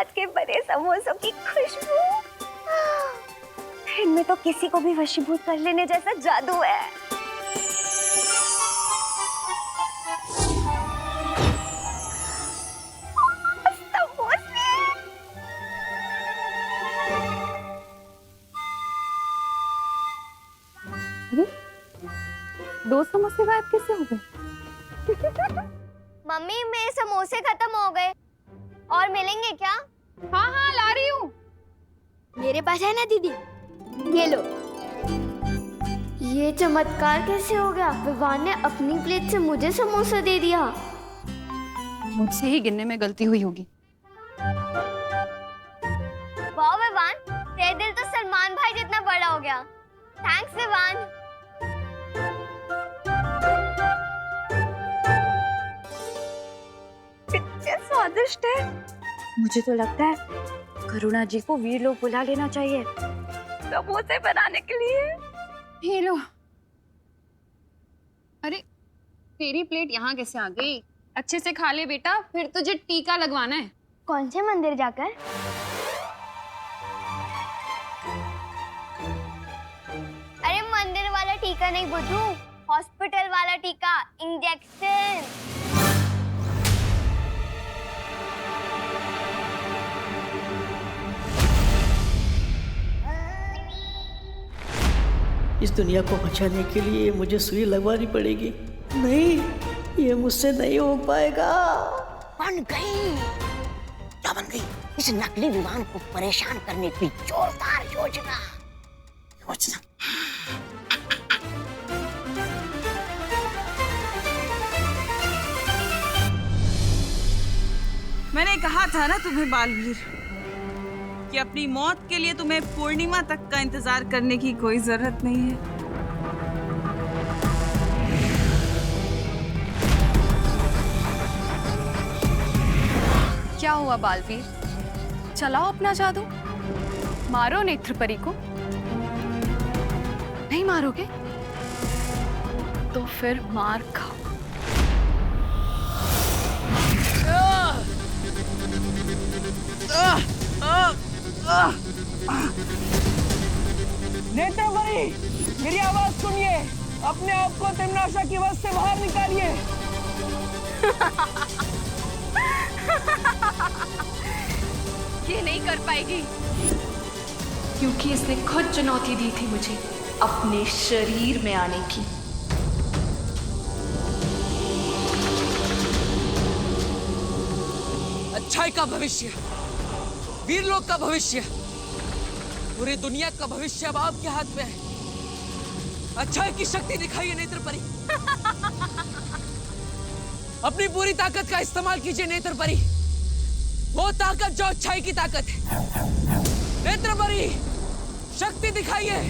हाथ के बने समोसों की खुशबू, इनमें तो किसी को भी वशीभूत कर लेने जैसा जादू है। दो समोसे गायब कैसे हो गए? मम्मी मेरे समोसे खत्म हो गए, और मिलेंगे क्या? हाँ हाँ ला रही हूँ। मेरे पास है ना दीदी, ये लो। ये चमत्कार कैसे हो गया? विवान ने अपनी प्लेट से मुझे समोसा दे दिया। मुझसे ही गिनने में गलती हुई होगी। वाह विवान, तेरा दिल तो सलमान भाई जितना बड़ा हो गया। थैंक्स विवान। कितने स्वादिष्ट है। मुझे तो लगता है करुणा जी को वीर लोग बुला लेना चाहिए समोसे बनाने के लिए। ये लो। अरे तेरी प्लेट यहाँ कैसे आ गई? अच्छे से खा ले बेटा, फिर तुझे टीका लगवाना है। कौन से मंदिर जाकर? अरे मंदिर वाला टीका नहीं बुद्धू, हॉस्पिटल वाला टीका, इंजेक्शन। इस दुनिया को बचाने के लिए मुझे सुई लगवानी पड़ेगी। नहीं, ये मुझसे नहीं हो पाएगा। बन गई। क्या बन गई? इस नकली विमान को परेशान करने की जोरदार योजना। मैंने कहा था ना तुम्हें बालवीर कि अपनी मौत के लिए तुम्हें पूर्णिमा तक का इंतजार करने की कोई जरूरत नहीं है। क्या हुआ बालवीर? चलाओ अपना जादू, मारो नेत्रपरी को। नहीं मारोगे तो फिर मार खाओ। नेत्रपरी, मेरी आवाज सुनिए, अपने आप को तिम्नाशा की वश से बाहर निकालिए। ये नहीं कर पाएगी, क्योंकि इसने खुद चुनौती दी थी मुझे अपने शरीर में आने की। अच्छाई का भविष्य, वीरलोक का भविष्य, पूरी दुनिया का भविष्य अब आपके हाथ में है। अच्छाई की शक्ति दिखाइए नेत्रपरी। अपनी पूरी ताकत का इस्तेमाल कीजिए नेत्रपरी, वो ताकत जो अच्छाई की ताकत है। नेत्रपरी, शक्ति दिखाइए।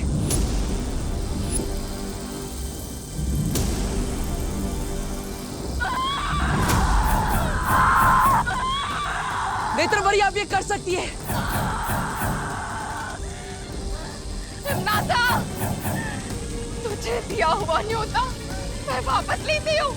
नेत्रपरी, आप ये कर सकती है। नाता, तुझे दिया हुआ न्योता मैं वापस लेती हूँ।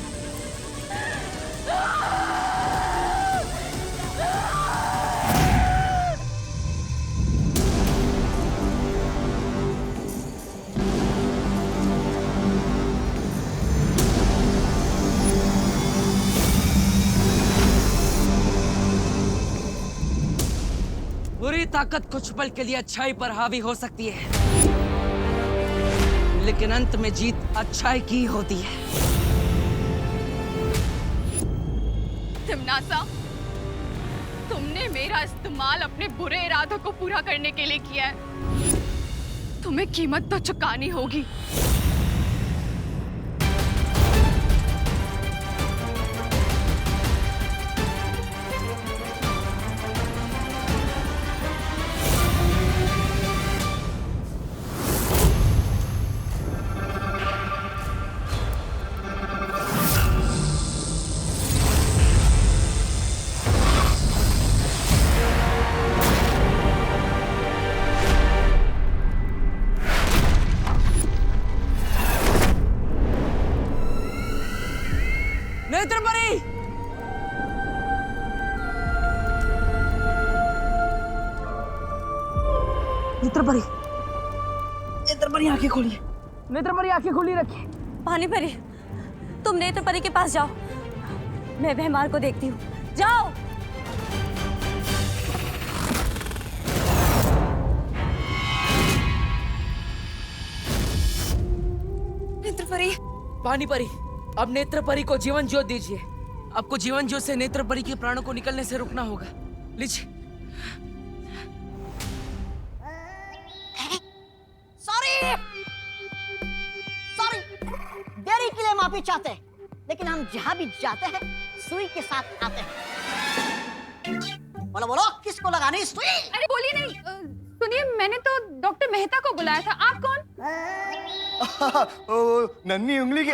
बुरी ताकत कुछ पल के लिए अच्छाई पर हावी हो सकती है, लेकिन अंत में जीत अच्छाई की होती है। तिम्नासा, तुमने मेरा इस्तेमाल अपने बुरे इरादों को पूरा करने के लिए किया है। तुम्हें कीमत तो चुकानी होगी। नेत्रपरी, नेत्रपरी आंखें खोलिए, नेत्रपरी आंखें खोली रखिए। पानी परी, तुम नेत्र परी के पास जाओ, मैं भैमार को देखती हूँ। जाओ। नेत्र परी, पानी परी, अब नेत्र परी को जीवन ज्योत दीजिए। आपको जीवन ज्योत से नेत्र परी के प्राणों को निकलने से रुकना होगा। लीजिए। सॉरी, देरी के लिए माफी चाहते हैं, लेकिन हम जहाँ भी जाते हैं सुई के साथ आते हैं। बोलो बोलो, किसको लगानी सुई? अरे बोलिए नहीं। सुनिए, मैंने तो डॉक्टर मेहता को बुलाया था। आप कौन? नन्ही उंगली के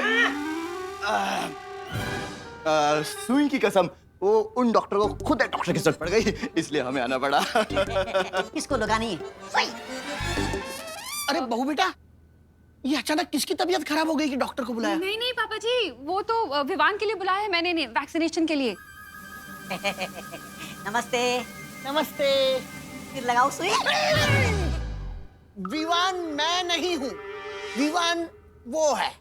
सुई की कसम, वो उन डॉक्टर को खुद एक डॉक्टर की जरूरत पड़ गई, इसलिए हमें आना पड़ा। किसको लगानी है सुई? अरे बहू बेटा, ये अचानक किसकी तबीयत खराब हो गई कि डॉक्टर को बुलाया? नहीं नहीं पापा जी, वो तो विवान के लिए बुलाया है मैंने, नहीं वैक्सीनेशन के लिए। नमस्ते। नमस्ते। फिर लगाओ सुई। विवान मैं नहीं हूँ, विवान वो है।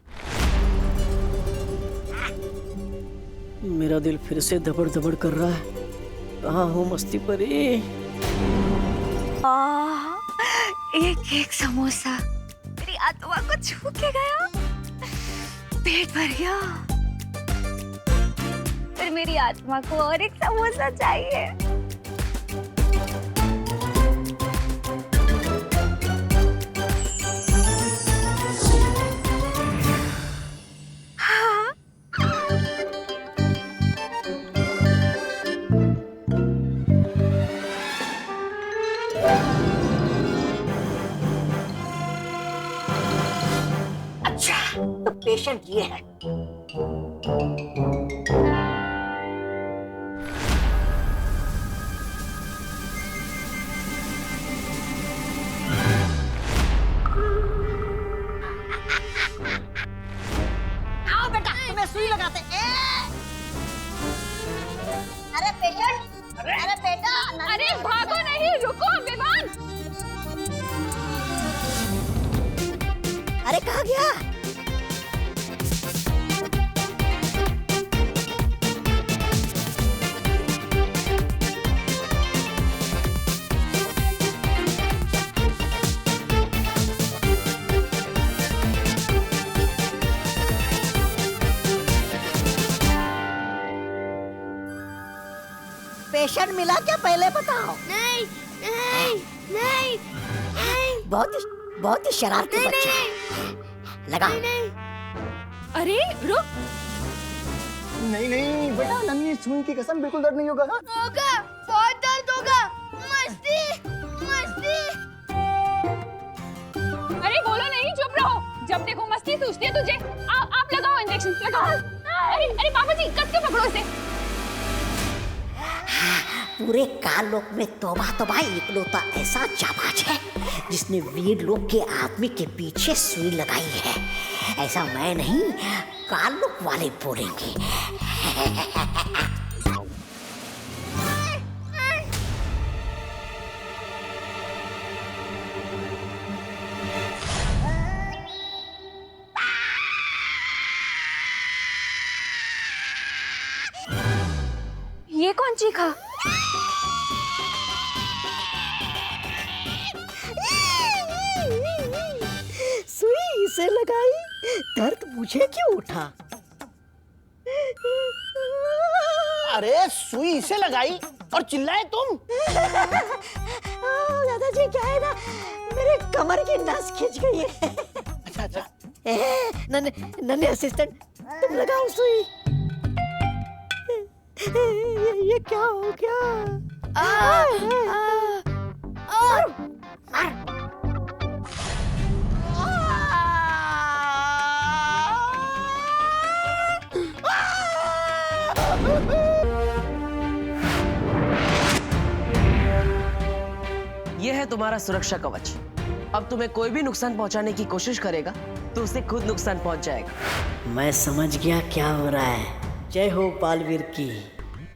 मेरा दिल फिर से दबड़ दबड़ कर रहा है। कहाँ हो मस्ती परी? एक एक समोसा मेरी आत्मा को छू के गया, पेट भर गया, फिर मेरी आत्मा को और एक समोसा चाहिए। तो पेशेंट ये है। आओ बेटा, तुम्हें सुई लगाते। अरे पेशेंट, अरे बेटा, अरे भागो नहीं, रुको विवान। अरे कहाँ गया? पेशेंट मिला क्या, पहले बताओ। नहीं नहीं नहीं नहीं, बहुत ही शरारती बच्चा है। लगा। अरे रुक। नहीं बेटा, नन्ही सुई की कसम, बिल्कुल दर्द नहीं होगा। होगा, बहुत दर्द होगा। मस्ती मस्ती। अरे बोलो नहीं, चुप रहो। जब देखो मस्ती सूझती है तुझे। आप लगाओ इंजेक्शन, लगाओ। अरे पापा जी, कस के पकड़ो इसे। पूरे काल लोक में तौबा इकलौता ऐसा जाबाज है जिसने वीर लोक के आदमी के पीछे सुई लगाई है। ऐसा मैं नहीं, काल लोक वाले बोलेंगे। ये कौन चीखा? सुई इसे लगाई, दर्द मुझे क्यों उठा? अरे सुई इसे लगाई और चिल्लाए तुम? दादाजी, क्या है ना, मेरे कमर की नस खिंच गई है। अच्छा। नन्हे असिस्टेंट, तुम लगाओ सुई। ये क्या हो गया? यह है तुम्हारा सुरक्षा कवच। अब तुम्हें कोई भी नुकसान पहुंचाने की कोशिश करेगा तो उसे खुद नुकसान पहुंच जाएगा। मैं समझ गया क्या हो रहा है। जय हो बालवीर की।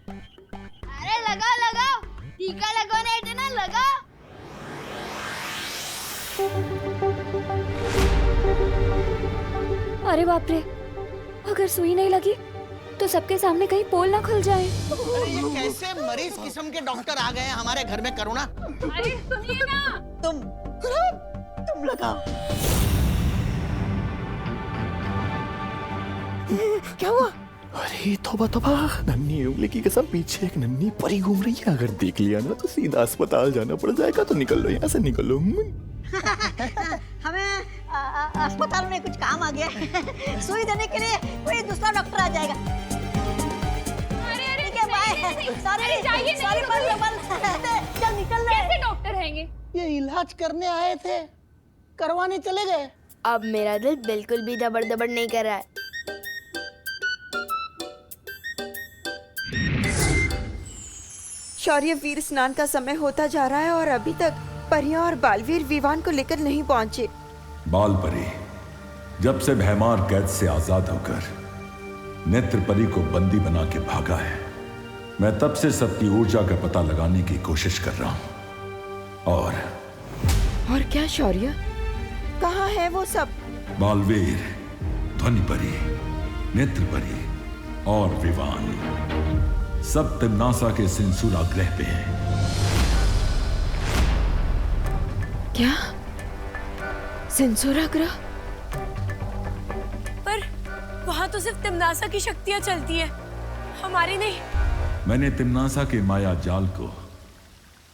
अरे लगाओ लगाओ, टीका लगवाना है ना, लगाओ। अरे बाप रे, अगर सुई नहीं लगी तो सबके सामने कहीं पोल ना खुल जाए। अरे ये कैसे मरीज किस्म के डॉक्टर आ गए हैं हमारे घर में, करुणा। अरे सुनिए ना, तुम लगाओ। क्या हुआ? अरे तौबा तौबा, नन्ही उंगली की कसम, पीछे एक नन्ही परी घूम रही है। अगर देख लिया ना तो सीधा अस्पताल जाना पड़ जाएगा। तो निकल लो यहाँ से, निकल लो। हमें अस्पताल में कुछ काम आ गया है। सुई देने के लिए कोई दूसरा डॉक्टर आ जाएगा। ठीक है, बाय। चल निकल रहे। कैसे डॉक्टर हैंगे? ये इलाज करने आए थे, करवाने चले गए। अब मेरा दिल बिल्कुल भी दबड़ दबड़ नहीं कर रहा है। शौर्य वीर स्नान का समय होता जा रहा है और अभी तक परियां और बालवीर विवान को लेकर नहीं पहुंचे। बालपरी जब से भैमार कैद से आजाद होकर नेत्र परी को बंदी बना के भागा है, मैं तब से सबकी ऊर्जा का पता लगाने की कोशिश कर रहा हूं। और क्या शौर्य, कहाँ है वो सब? बालवीर, ध्वनि परी, नेत्र परी और विवान सब तिम्नासा के सिंसूरा ग्रह पे हैं। क्या? सिंसूरा ग्रह? पर वहाँ तो सिर्फ तिम्नासा की शक्तियाँ चलती हैं, हमारी नहीं। मैंने तिम्नासा के माया जाल को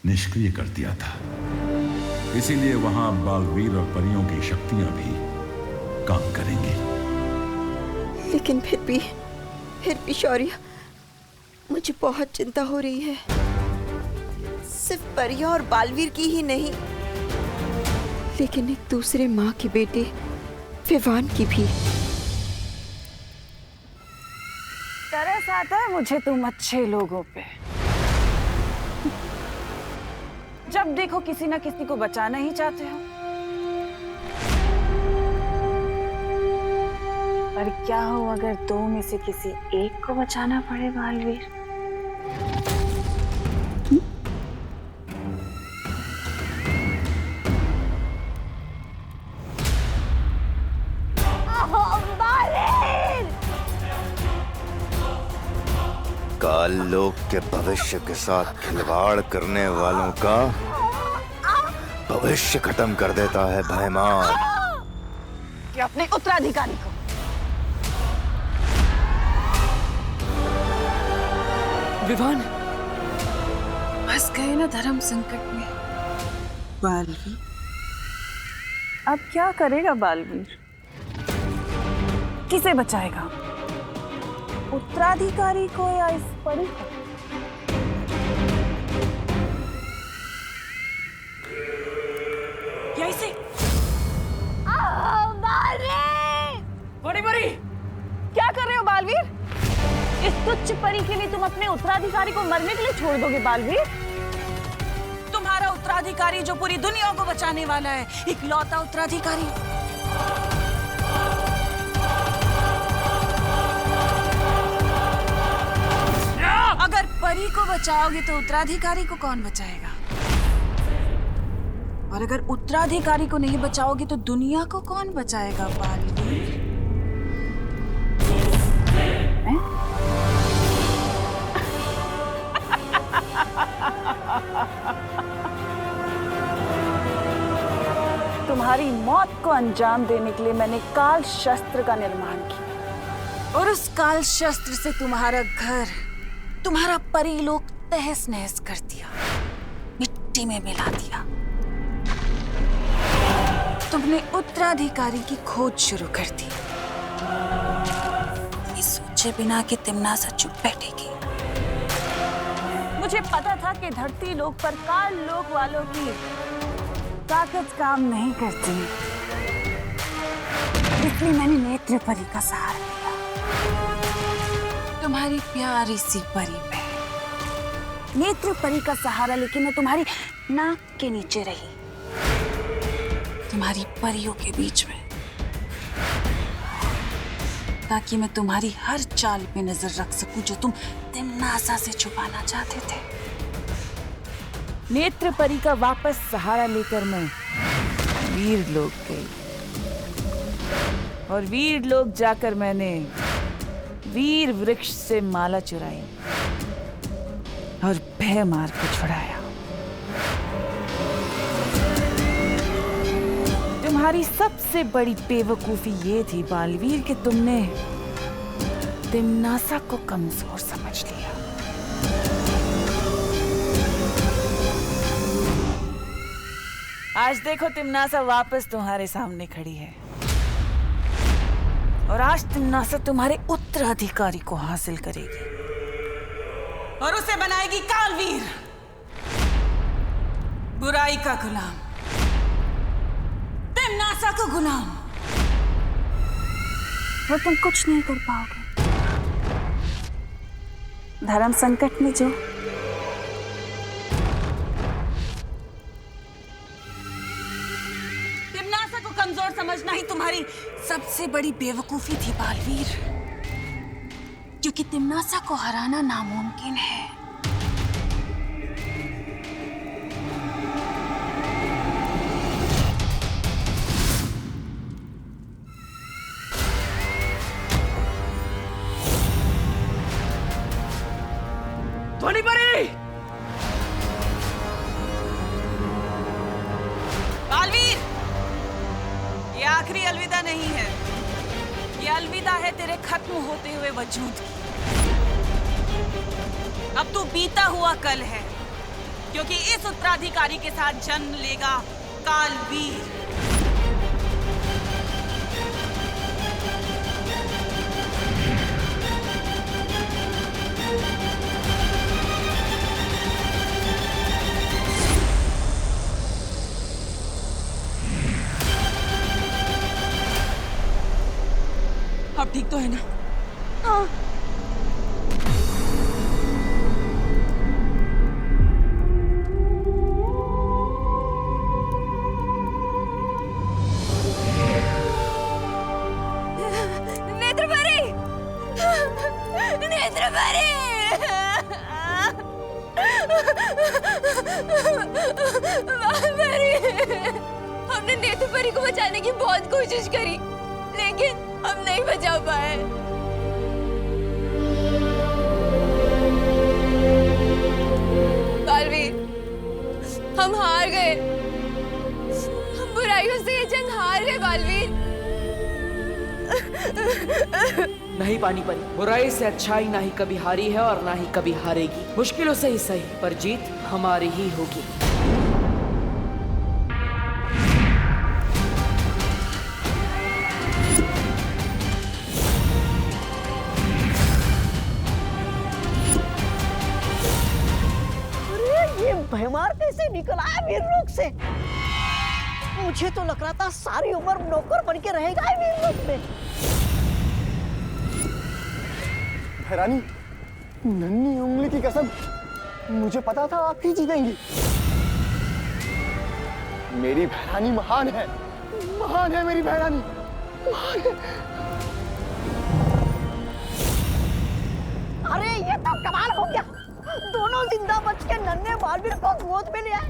निष्क्रिय कर दिया था, इसीलिए वहां बालवीर और परियों की शक्तियां भी काम करेंगी। लेकिन फिर भी शौर्य, मुझे बहुत चिंता हो रही है। सिर्फ परियां और बालवीर की ही नहीं, लेकिन एक दूसरे माँ के बेटे विवान की भी। तरस आता है मुझे तुम अच्छे लोगों पे। जब देखो किसी ना किसी को बचाना ही चाहते हो। पर क्या हो अगर दो में से किसी एक को बचाना पड़े बालवीर? काल लोक के भविष्य के साथ खिलवाड़ करने वालों का भविष्य खत्म कर देता है भैमार। कि अपने उत्तराधिकारी को विवान, फंस गए ना धर्म संकट में। बालवीर, अब क्या करेगा बालवीर? किसे बचाएगा? उत्तराधिकारी को या इस परी को? यहीं से बड़ी बड़ी, क्या कर रहे हो बालवीर? इस तुच्छ परी के लिए तुम अपने उत्तराधिकारी को मरने के लिए छोड़ दोगे बालवीर? तुम्हारा उत्तराधिकारी जो पूरी दुनिया को बचाने वाला है, इकलौता उत्तराधिकारी। अगर परी को बचाओगे तो उत्तराधिकारी को कौन बचाएगा? और अगर उत्तराधिकारी को नहीं बचाओगे तो दुनिया को कौन बचाएगा बालवीर? तुम्हारी मौत को अंजाम देने के लिए मैंने काल शस्त्र का निर्माण किया, और उस काल शस्त्र से तुम्हारा घर, तुम्हारा परीलोक तहस नहस कर दिया, मिट्टी में मिला दिया। तुमने उत्तराधिकारी की खोज शुरू कर दी, ये सोचे बिना कि तिम्नासा चुप बैठेगी। मुझे पता था कि धरती लोक पर काल लोक वालों की ताकत काम नहीं करती, इसलिए मैंने नेत्र परी का सहारा लिया। तुम्हारी प्यारी सी परी पे नेत्र परी का सहारा लेके मैं तुम्हारी नाक के नीचे रही, तुम्हारी परियों के बीच में, ताकि मैं तुम्हारी हर चाल पे नजर रख सकूं जो तुम तिम्नासा से छुपाना चाहते थे। नेत्र परी का वापस सहारा लेकर मैं वीर लोक गई, और वीर लोग जाकर मैंने वीर वृक्ष से माला चुराई और भयमार को छुड़ाया। तुम्हारी सबसे बड़ी बेवकूफी ये थी बालवीर कि तुमने तिम्नासा को कमजोर समझ लिया। आज देखो तिम्नासा वापस तुम्हारे सामने खड़ी है और आज तिम्नासा तुम्हारे उत्तराधिकारी को हासिल करेगी और उसे बनाएगी कालवीर, बुराई का गुलाम, तिम्नासा का गुलाम। और तुम कुछ नहीं कर पाओगे। धर्म संकट में जो तिम्नासा को कमजोर समझना ही तुम्हारी सबसे बड़ी बेवकूफी थी बालवीर, क्योंकि तिम्नासा को हराना नामुमकिन है। ध्वनि परी! बालवीर, ये आखिरी अलविदा नहीं है, ये अलविदा है तेरे खत्म होते हुए वजूद की। अब तू बीता हुआ कल है, क्योंकि इस उत्तराधिकारी के साथ जन्म लेगा कालवीर। अब ठीक तो है ना? हाँ। नेत्रपरी! नेत्रपरी! बालवीर! हमने नेत्रपरी को बचाने की बहुत कोशिश करी, लेकिन हम नहीं बचा पाए। बालवीर, हम हार गए। हम बुराइयों से ये जंग हार गए बालवीर। नहीं पानी परी, बुराई से अच्छाई ना ही कभी हारी है और ना ही कभी हारेगी। मुश्किलों से ही सही, पर जीत हमारी ही होगी। भयमार कैसे निकल आया वीरलोक से? मुझे तो लग रहा था सारी उम्र नौकर बन के रहेगा वीरलोक में। भैरानी, नन्ही उंगली की कसम, मुझे पता था आप ही जीतेंगी। मेरी भैरानी महान है मेरी भैरानी, महान है। अरे ये तो कमाल हो गया, दोनों जिंदा बच के नन्हे बालवीर को गोद में ले आए।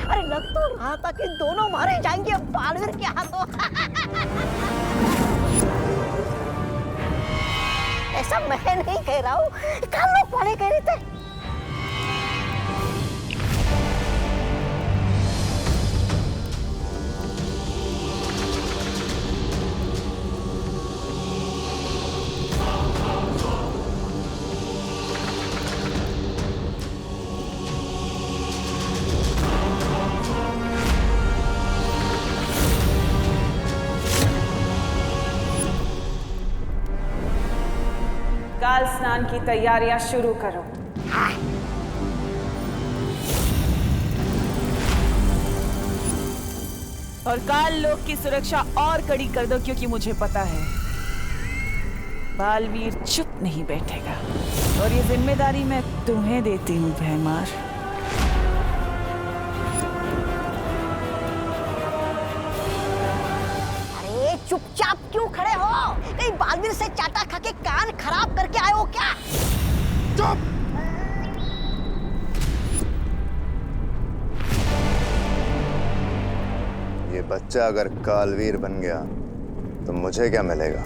अरे लग तो रहा था कि दोनों मारे जाएंगे बालवीर के हाथों। ऐसा मैं नहीं कह रहा हूँ, कल लोग पढ़े कह रहे थे। काल स्नान की तैयारियां शुरू करो। और काल लोक की सुरक्षा और कड़ी कर दो, क्योंकि मुझे पता है बालवीर चुप नहीं बैठेगा। और ये जिम्मेदारी मैं तुम्हें देती हूँ भयमार। चुपचाप क्यों खड़े हो? कहीं बालवीर से चाटा खा के कान खराब करके आए हो क्या? चुप! ये बच्चा अगर कालवीर बन गया तो मुझे क्या मिलेगा?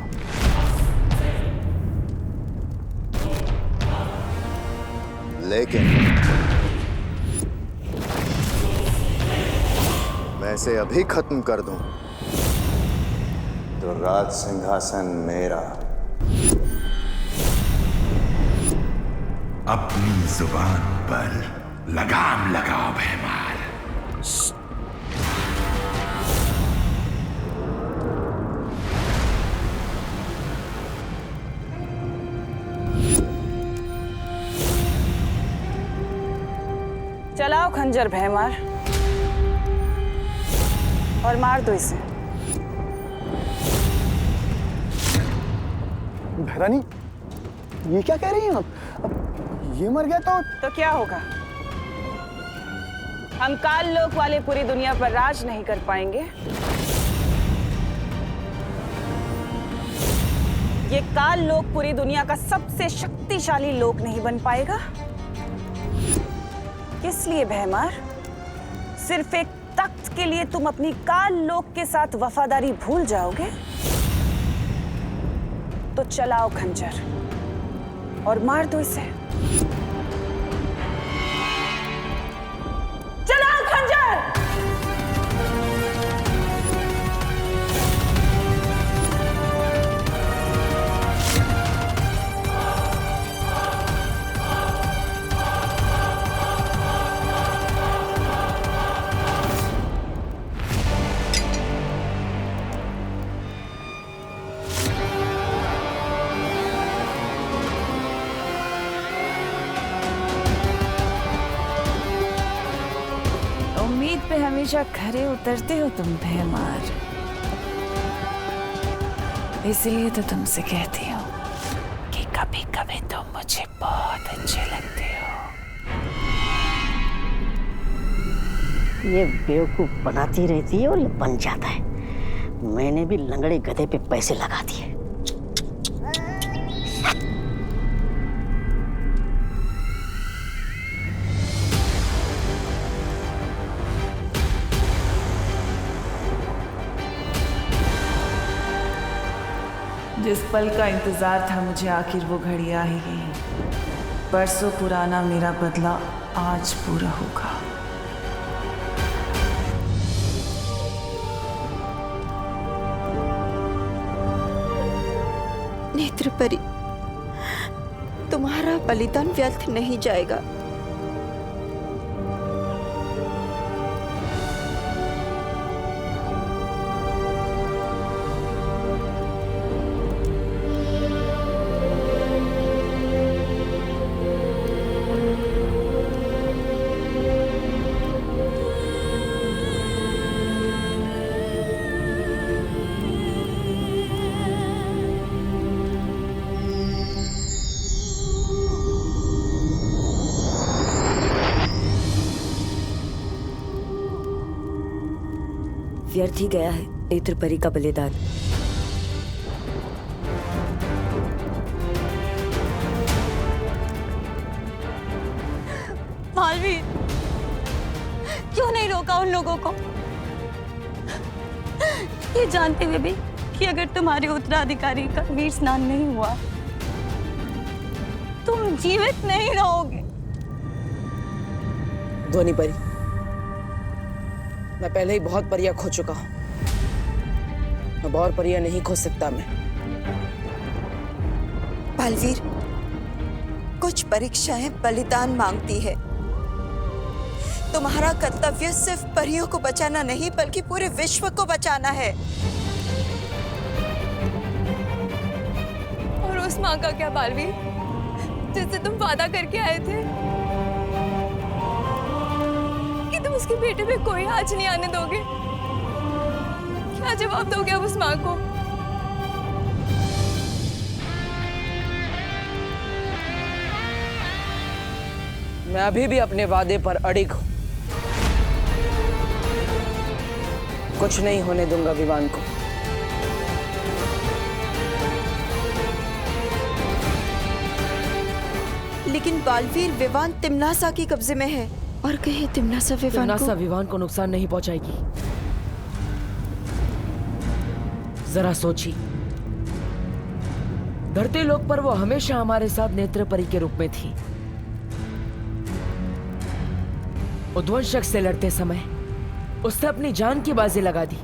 लेकिन मैं इसे अभी खत्म कर दूं तो राज सिंहासन मेरा। अपनी जुबान पर लगाम लगाओ भैमार। चलाओ खंजर भैमार और मार दो इसे। भैरानी, ये क्या कह रही हैं आप? अब ये मर गया तो क्या होगा? हम काल लोक वाले पूरी दुनिया पर राज नहीं कर पाएंगे। ये काल लोक पूरी दुनिया का सबसे शक्तिशाली लोक नहीं बन पाएगा। किस लिए भैमार? सिर्फ एक तख्त के लिए तुम अपनी काल लोक के साथ वफादारी भूल जाओगे? तो चलाओ खंजर और मार दो इसे। चलाओ खंजर। उम्मीद पे हमेशा खरे उतरते हो तुम भैमार, इसलिए तो तुमसे कहती हूँ कि कभी कभी तुम मुझे बहुत अच्छे लगते हो। ये बेवकूफ बनाती रहती है और ये बन जाता है। मैंने भी लंगड़े गधे पे पैसे लगा दिए। जिस पल का इंतजार था मुझे, आखिर वो घड़ी आ ही गई। बरसों पुराना मेरा बदला आज पूरा होगा। नेत्रपरी, तुम्हारा बलिदान व्यर्थ नहीं जाएगा। व्यर्थ ही गया है नेत्रपरी का बलिदान। मालवीर, क्यों नहीं रोका उन लोगों को? ये जानते हुए भी कि अगर तुम्हारे उत्तराधिकारी का वीर स्नान नहीं हुआ, तुम जीवित नहीं रहोगे। ध्वनि परी, मैं पहले ही बहुत परियां खो चुका हूं। अब और परियां नहीं खो सकता मैं। बालवीर, कुछ परीक्षाएं बलिदान मांगती है। तुम्हारा कर्तव्य सिर्फ परियों को बचाना नहीं, बल्कि पूरे विश्व को बचाना है। और उस माँ का क्या बालवीर, जिससे तुम वादा करके आए थे कि तुम उसके बेटे पे कोई आँच नहीं आने दोगे? क्या जवाब दोगे अब उस माँ को? मैं अभी भी अपने वादे पर अड़िग हूं। कुछ नहीं होने दूंगा विवान को। लेकिन बालवीर, विवान तिम्नासा के कब्जे में है, और कहीं तिम्नासा विवान को नुकसान नहीं पहुंचाएगी। जरा सोची, धरती लोक पर वो हमेशा हमारे साथ नेत्र परी के रूप में थी। उद्वंशक से लड़ते समय उसने अपनी जान की बाजी लगा दी,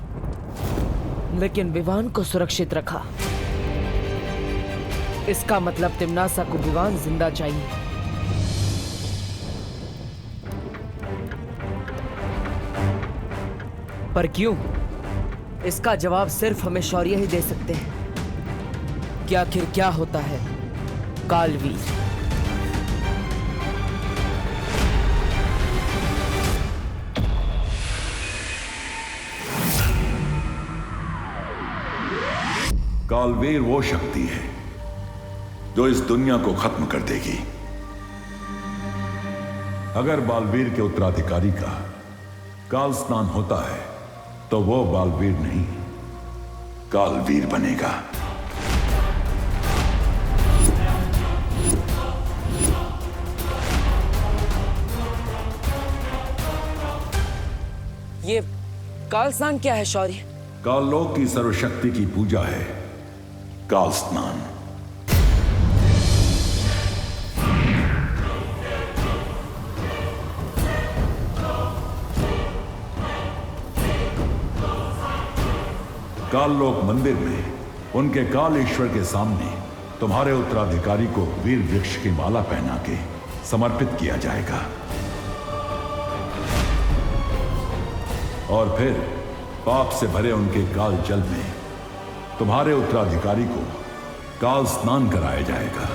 लेकिन विवान को सुरक्षित रखा। इसका मतलब तिम्नासा को विवान जिंदा चाहिए। पर क्यों? इसका जवाब सिर्फ हमें शौर्य ही दे सकते हैं कि आखिर क्या होता है कालवीर। कालवीर वो शक्ति है जो इस दुनिया को खत्म कर देगी। अगर बालवीर के उत्तराधिकारी का काल स्नान होता है तो वो बालवीर नहीं, कालवीर बनेगा। ये काल स्नान क्या है शौर्य? काललोक की सर्वशक्ति की पूजा है काल स्नान। काललोक मंदिर में उनके काल ईश्वर के सामने तुम्हारे उत्तराधिकारी को वीर वृक्ष की माला पहना के समर्पित किया जाएगा और फिर पाप से भरे उनके काल जल में तुम्हारे उत्तराधिकारी को काल स्नान कराया जाएगा।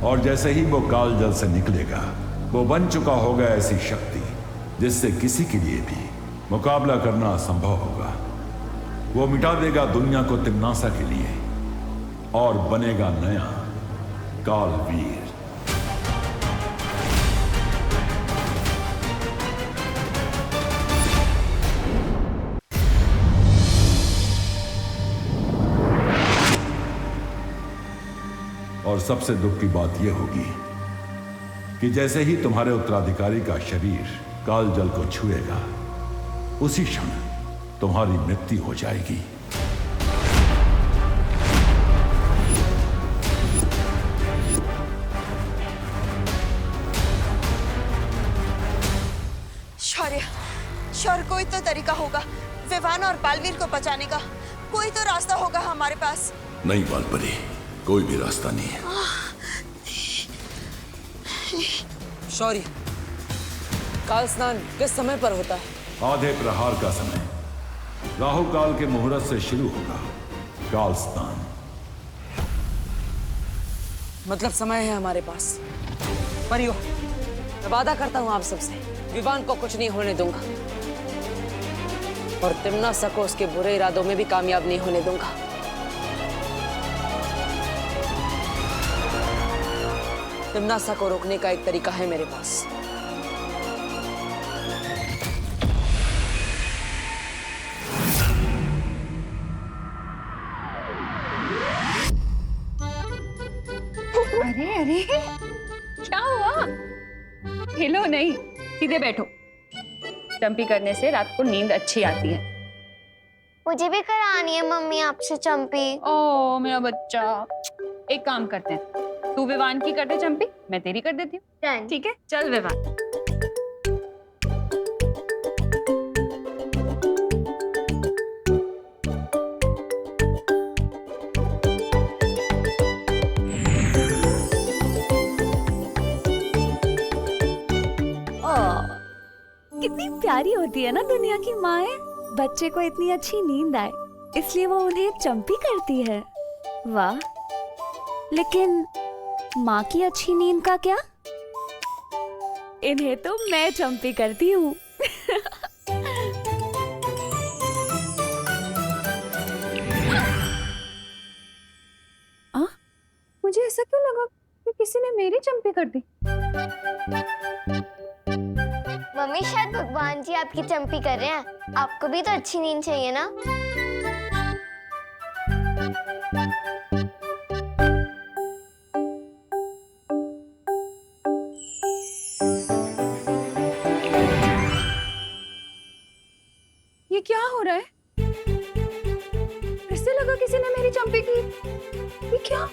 और जैसे ही वो काल जल से निकलेगा, वो बन चुका होगा ऐसी शक्ति जिससे किसी के लिए भी मुकाबला करना असंभव होगा। वो मिटा देगा दुनिया को तिम्नासा के लिए और बनेगा नया कालवीर। और सबसे दुख की बात यह होगी कि जैसे ही तुम्हारे उत्तराधिकारी का शरीर काल जल को छुएगा, उसी क्षण तुम्हारी मृत्यु हो जाएगी। शौर्य, कोई तो तरीका होगा विवान और बालवीर को बचाने का। कोई तो रास्ता होगा हमारे पास। नहीं बालपरी, कोई भी रास्ता नहीं है। शौर्य, काल स्नान किस समय पर होता है? आधे प्रहार का समय, राहु काल के मुहूर्त से शुरू होगा काल स्नान। मतलब समय है हमारे पास। परियो, मैं वादा करता हूं आप सबसे, विवान को कुछ नहीं होने दूंगा और तिम्नासा को उसके बुरे इरादों में भी कामयाब नहीं होने दूंगा। तिम्नासा को रोकने का एक तरीका है मेरे पास। अरे अरे, क्या हुआ? हिलो नहीं, सीधे बैठो। चंपी करने से रात को नींद अच्छी आती है। मुझे भी करानी है मम्मी आपसे चंपी। ओ मेरा बच्चा, एक काम करते हैं, तू विवान की कर दे चंपी, मैं तेरी कर देती हूँ। ठीक है, चल विवान। कितनी प्यारी होती है ना दुनिया की माएं। बच्चे को इतनी अच्छी नींद आए इसलिए वो उन्हें चंपी करती है। वाह, लेकिन माँ की अच्छी नींद का क्या? इन्हें तो मैं चंपी करती हूँ। मुझे ऐसा क्यों लगा कि किसी ने मेरी चंपी कर दी? मम्मी, शायद भगवान जी आपकी चंपी कर रहे हैं। आपको भी तो अच्छी नींद चाहिए ना। ये क्या हो रहा है? से लगा किसी ने मेरी चंपी की? ये क्या?